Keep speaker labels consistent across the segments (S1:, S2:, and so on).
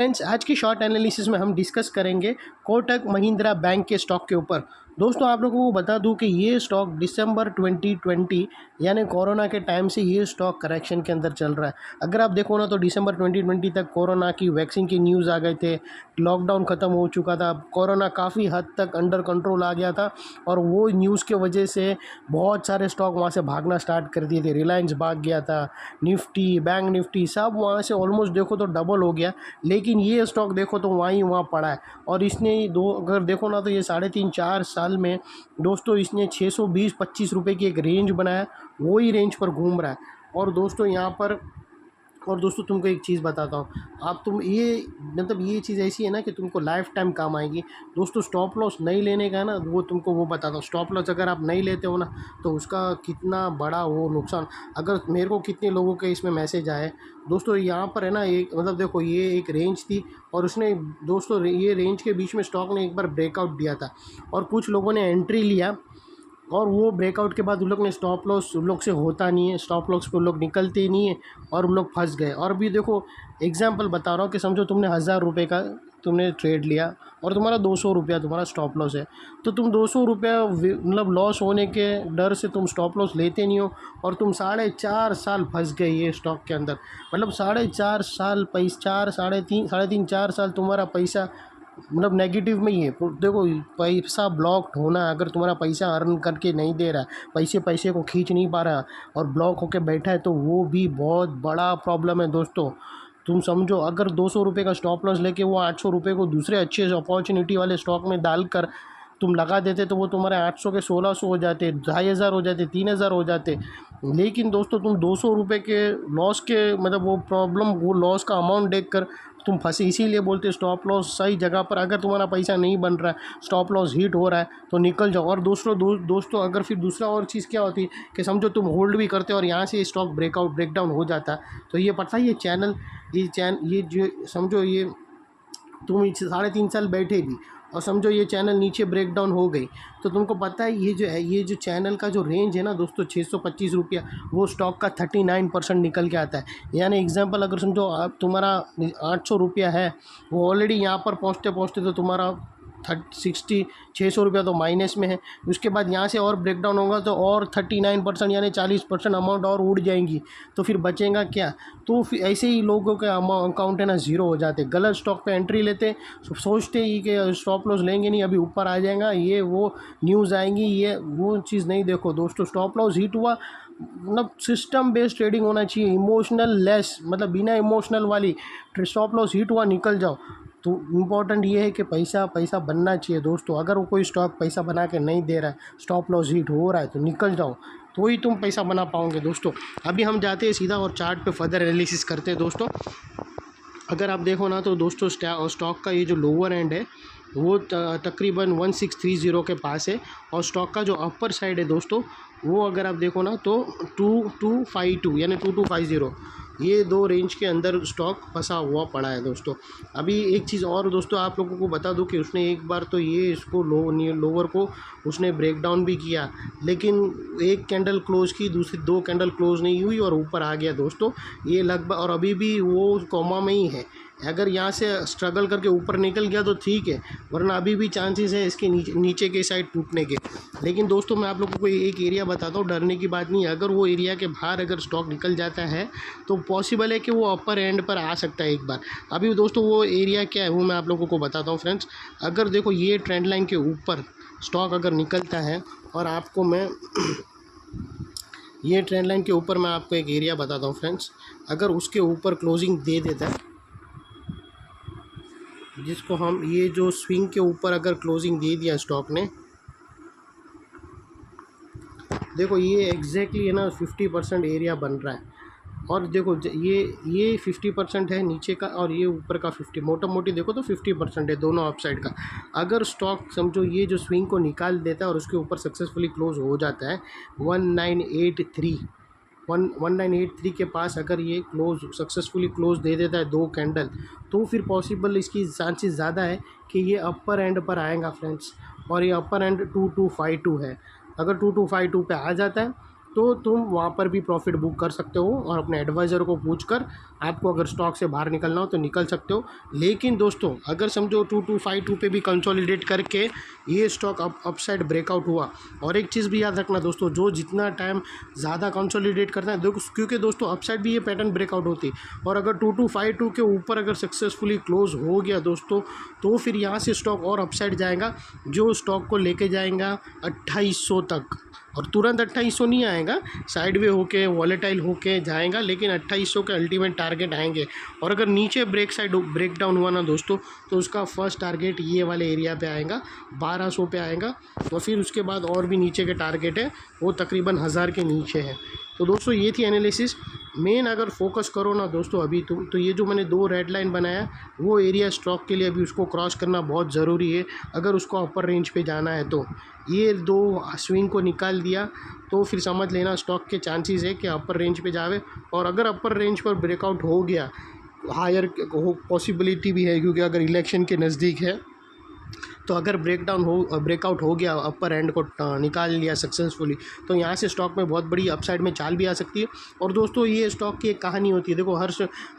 S1: Friends, आज की short analysis में हम डिस्कस करेंगे कोटक महिंद्रा बैंक के स्टॉक के ऊपर। दोस्तों, आप लोगों को बता दूं कि ये स्टॉक दिसंबर 2020 यानी कोरोना के टाइम से ये स्टॉक करेक्शन के अंदर चल रहा है। अगर आप देखो ना तो दिसंबर 2020 तक कोरोना की वैक्सीन की न्यूज़ आ गए थे, लॉकडाउन ख़त्म हो चुका था, कोरोना काफ़ी हद तक अंडर कंट्रोल आ गया था और वो न्यूज़ के वजह से बहुत सारे स्टॉक वहाँ से भागना स्टार्ट कर दिए थे। रिलायंस भाग गया था, निफ्टी, बैंक निफ्टी सब वहाँ से ऑलमोस्ट देखो तो डबल हो गया। लेकिन ये स्टॉक देखो तो वहाँ पड़ा है और इसने दो अगर देखो ना तो ये 3.5-4 साल में दोस्तों इसने 620-25 रुपये की एक रेंज बनाया, वही रेंज पर घूम रहा है। और दोस्तों यहाँ पर और दोस्तों तुमको एक चीज़ बताता हूँ, आप तुम ये मतलब ये चीज़ ऐसी है ना कि तुमको लाइफ टाइम काम आएगी। दोस्तों, स्टॉप लॉस नहीं लेने का ना, वो तुमको वो बताता हूँ। स्टॉप लॉस अगर आप नहीं लेते हो ना तो उसका कितना बड़ा वो नुकसान। अगर मेरे को कितने लोगों के इसमें मैसेज आए दोस्तों, यहाँ पर है ना एक मतलब देखो ये एक रेंज थी और उसने दोस्तों ये रेंज के बीच में स्टॉक ने एक बार ब्रेकआउट दिया था और कुछ लोगों ने एंट्री लिया और वो ब्रेकआउट के बाद उन लोग ने स्टॉप लॉस उन लोग से होता नहीं है, स्टॉप लॉस पे उन लोग निकलते ही नहीं है और उन लोग फंस गए। और भी देखो एग्जांपल बता रहा हूँ कि समझो तुमने 1000 रुपये का तुमने ट्रेड लिया और तुम्हारा 200 रुपया तुम्हारा स्टॉप लॉस है, तो तुम 200 रुपया मतलब लॉस होने के डर से तुम स्टॉप लॉस लेते नहीं हो और तुम 4.5 साल फंस गए ये स्टॉक के अंदर। मतलब 4.5 साल पैसा, 3.5 4 साल तुम्हारा पैसा मतलब नेगेटिव में ही है। तो देखो पैसा ब्लॉक्ड होना, अगर तुम्हारा पैसा अर्न करके नहीं दे रहा, पैसे पैसे को खींच नहीं पा रहा और ब्लॉक होके बैठा है, तो वो भी बहुत बड़ा प्रॉब्लम है दोस्तों। तुम समझो अगर 200 रुपये का स्टॉप लॉस लेके वो 800 रुपये को दूसरे अच्छे अपॉर्चुनिटी वाले स्टॉक में डालकर तुम लगा देते तो वो तुम्हारे 800 के 1600 हो जाते, 2500 हो जाते, 3000 हो जाते। लेकिन दोस्तों तुम 200 रुपये के लॉस के मतलब वो प्रॉब्लम वो लॉस का अमाउंट देखकर तुम फंसे। इसीलिए बोलते स्टॉप लॉस सही जगह पर, अगर तुम्हारा पैसा नहीं बन रहा है, स्टॉप लॉस हिट हो रहा है तो निकल जाओ। और दोस्तों अगर फिर दूसरा और चीज़ क्या होती है कि समझो तुम होल्ड भी करते हो और यहाँ से स्टॉक ब्रेकडाउन हो जाता है, तो ये पता है ये जो समझो ये तुम 3.5 साल बैठे भी और समझो ये चैनल नीचे ब्रेक डाउन हो गई, तो तुमको पता है ये जो चैनल का जो रेंज है ना दोस्तों 625 रुपया, वो स्टॉक का 39% निकल के आता है। यानी एग्जांपल अगर समझो आप तुम्हारा 800 रुपया है, वो ऑलरेडी यहाँ पर पहुँचते पहुँचते तो तुम्हारा 600 रुपया तो माइनस में है। उसके बाद यहाँ से और ब्रेकडाउन होगा तो और 39% यानी 40% अमाउंट और उड़ जाएंगी, तो फिर बचेगा क्या। तो फिर ऐसे ही लोगों के अकाउंट है ना ज़ीरो हो जाते, गलत स्टॉक पे एंट्री लेते, सोचते ही कि स्टॉप लॉस लेंगे नहीं अभी ऊपर आ जाएगा, ये वो न्यूज़ आएंगी, ये वो चीज़ नहीं। देखो दोस्तों, स्टॉप लॉस हिट हुआ मतलब सिस्टम बेस्ड ट्रेडिंग होना चाहिए, इमोशनल लेस, मतलब बिना इमोशनल वाली। स्टॉप लॉस हिट हुआ निकल जाओ। तो इम्पॉर्टेंट ये है कि पैसा बनना चाहिए दोस्तों। अगर वो कोई स्टॉक पैसा बना के नहीं दे रहा है, स्टॉप लॉस हिट हो रहा है, तो निकल जाओ, तो ही तुम पैसा बना पाओगे दोस्तों। अभी हम जाते हैं सीधा और चार्ट पे फर्दर एनालिसिस करते हैं दोस्तों। अगर आप देखो ना तो दोस्तों स्टॉक का ये जो लोअर एंड है वो तकरीबन 1630 के पास है और स्टॉक का जो अपर साइड है दोस्तों वो अगर आप देखो ना तो 2252 यानी 2250, ये दो रेंज के अंदर स्टॉक फंसा हुआ पड़ा है दोस्तों। अभी एक चीज़ और दोस्तों आप लोगों को बता दूं कि उसने एक बार तो ये इसको लोअर को उसने ब्रेक डाउन भी किया, लेकिन एक कैंडल क्लोज की, दूसरी 2 कैंडल क्लोज नहीं हुई और ऊपर आ गया दोस्तों ये लगभग। और अभी भी वो कॉमा में ही है, अगर यहाँ से स्ट्रगल करके ऊपर निकल गया तो ठीक है, वरना अभी भी चांसेस है इसके नीचे के साइड टूटने के। लेकिन दोस्तों मैं आप लोगों को एक एरिया बताता हूँ, डरने की बात नहीं है। अगर वो एरिया के बाहर अगर स्टॉक निकल जाता है तो पॉसिबल है कि वो अपर एंड पर आ सकता है एक बार। अभी दोस्तों वो एरिया क्या है वो मैं आप लोगों को बताता हूँ फ्रेंड्स। अगर देखो ये ट्रेंड लाइन के ऊपर स्टॉक अगर निकलता है और आपको मैं ये ट्रेंड लाइन के ऊपर मैं आपको एक एरिया बताता हूँ फ्रेंड्स, अगर उसके ऊपर क्लोजिंग दे देता है, जिसको हम ये जो स्विंग के ऊपर अगर क्लोजिंग दे दिया स्टॉक ने, देखो ये एग्जैक्टली है ना 50% एरिया बन रहा है। और देखो ये 50% है नीचे का और ये ऊपर का 50, मोटा मोटी देखो तो 50% है दोनों अप साइड का। अगर स्टॉक समझो ये जो स्विंग को निकाल देता है और उसके ऊपर सक्सेसफुली क्लोज हो जाता है 1983 के पास, अगर ये सक्सेसफुली क्लोज दे देता है 2 कैंडल, तो फिर पॉसिबल इसकी चांसेस ज़्यादा है कि ये अपर एंड पर आएगा फ्रेंड्स। और ये अपर एंड 2252 है। अगर 2252 पे आ जाता है तो तुम वहाँ पर भी प्रॉफिट बुक कर सकते हो और अपने एडवाइज़र को पूछकर आपको अगर स्टॉक से बाहर निकलना हो तो निकल सकते हो। लेकिन दोस्तों अगर समझो 2252 पे भी कंसोलिडेट करके ये स्टॉक अपसाइड ब्रेकआउट हुआ, और एक चीज़ भी याद रखना दोस्तों, जो जितना टाइम ज़्यादा कंसोलिडेट करता है देखो, क्योंकि दोस्तों अपसाइड भी ये पैटर्न ब्रेकआउट होती है, और अगर 2252 के ऊपर अगर सक्सेसफुली क्लोज हो गया दोस्तों, तो फिर यहाँ से स्टॉक और अपसाइड जाएगा, जो स्टॉक को लेके जाएगा 2800 तक। और तुरंत 2800 नहीं आएगा, साइडवे होके वॉलेटाइल होके जाएगा, लेकिन 2800 के अल्टीमेट टारगेट आएंगे। और अगर नीचे ब्रेक डाउन हुआ ना दोस्तों, तो उसका फर्स्ट टारगेट ये वाले एरिया पे आएगा, 1200 पे आएगा, और फिर उसके बाद और भी नीचे के टारगेट है वो तकरीबन 1000 के नीचे है। तो दोस्तों ये थी एनालिसिस। मेन अगर फोकस करो ना दोस्तों अभी तो ये जो मैंने 2 रेड लाइन बनाया वो एरिया स्टॉक के लिए अभी उसको क्रॉस करना बहुत ज़रूरी है, अगर उसको अपर रेंज पे जाना है। तो ये 2 स्विंग को निकाल दिया तो फिर समझ लेना स्टॉक के चांसेस है कि अपर रेंज पे जावे, और अगर अपर रेंज पर ब्रेकआउट हो गया, हायर पॉसिबिलिटी भी है क्योंकि अगर इलेक्शन के नज़दीक है, तो अगर ब्रेकआउट हो गया, अपर एंड को निकाल लिया सक्सेसफुली, तो यहाँ से स्टॉक में बहुत बड़ी अपसाइड में चाल भी आ सकती है। और दोस्तों ये स्टॉक की एक कहानी होती है, देखो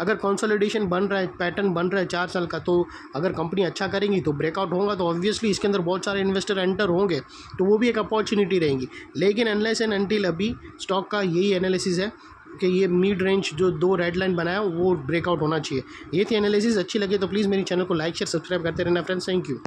S1: अगर कंसोलिडेशन बन रहा है, पैटर्न बन रहा है 4 साल का, तो अगर कंपनी अच्छा करेंगी तो ब्रेकआउट होगा, तो ऑब्वियसली इसके अंदर बहुत सारे इन्वेस्टर एंटर होंगे, तो वो भी एक अपॉर्चुनिटी रहेंगी। लेकिन अनलेस एंड अनटिल अभी स्टॉक का यही एनालिसिस है कि ये मिड रेंज जो 2 रेड लाइन बनाया वो ब्रेकआउट होना चाहिए। ये थी एनालिसिस। अच्छी लगे तो प्लीज़ मेरी चैनल को लाइक शेयर सब्सक्राइब करते रहना फ्रेंड्स। Thank you.